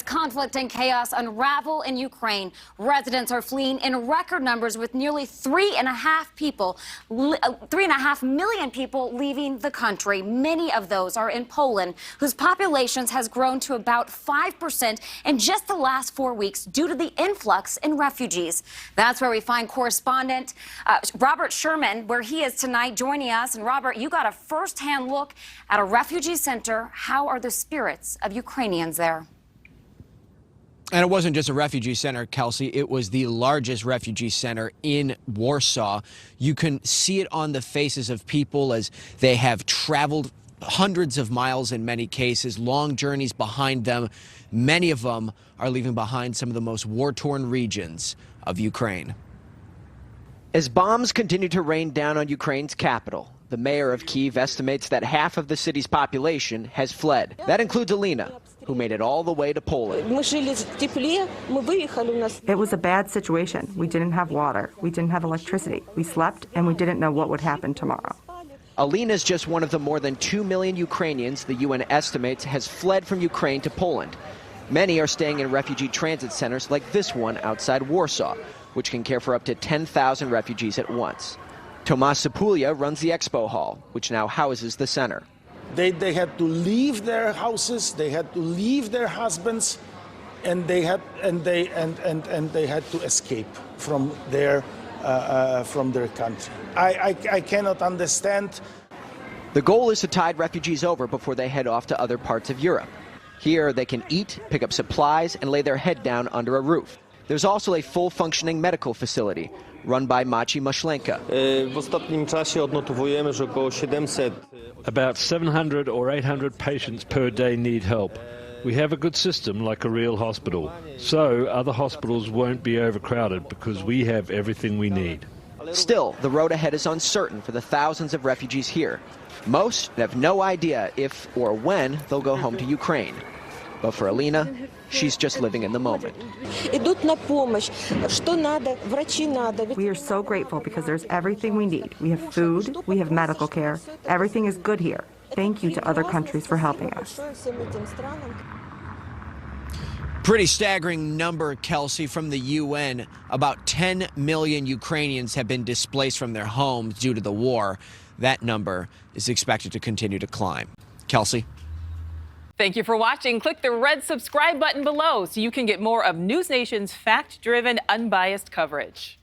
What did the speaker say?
conflict and chaos unravel in Ukraine, residents are fleeing in record numbers, with nearly 3.5 million people leaving the country. Many of those are in Poland, whose population has grown to about 5% in just the last 4 weeks due to the influx in refugees. That's where we find correspondent Robert Sherman, where he is tonight, joining us. And Robert, you got a first-hand look at a refugee center. How are the spirits of Ukrainians there? And it wasn't just a refugee center, Kelsey. It was the largest refugee center in Warsaw. You can see it on the faces of people as they have traveled hundreds of miles in many cases, long journeys behind them. Many of them are leaving behind some of the most war-torn regions of Ukraine. As bombs continue to rain down on Ukraine's capital, the mayor of Kyiv estimates that half of the city's population has fled. That includes Elena, who made it all the way to Poland. It was a bad situation. We didn't have water. We didn't have electricity. We slept, and we didn't know what would happen tomorrow. Elena is just one of the more than 2 million Ukrainians the UN estimates has fled from Ukraine to Poland. Many are staying in refugee transit centers like this one outside Warsaw, which can care for up to 10,000 refugees at once. Tomasz Sapulia runs the expo hall, which now houses the center. They had to leave their houses, they had to leave their husbands, and they had to escape from their country. I cannot understand. The goal is to tide refugees over before they head off to other parts of Europe. Here they can eat, pick up supplies, and lay their head down under a roof. There's also a full-functioning medical facility run by Maciej Maszlenka. About 700 or 800 patients per day need help. We have a good system like a real hospital, so other hospitals won't be overcrowded because we have everything we need. Still, the road ahead is uncertain for the thousands of refugees here. Most have no idea if or when they'll go home to Ukraine. But for Elena, she's just living in the moment. We are so grateful because there's everything we need. We have food, we have medical care. Everything is good here. Thank you to other countries for helping us. Pretty staggering number, Kelsey, from the UN. About 10 million Ukrainians have been displaced from their homes due to the war. That number is expected to continue to climb. Kelsey? Thank you for watching. Click the red subscribe button below so you can get more of News Nation's fact-driven, unbiased coverage.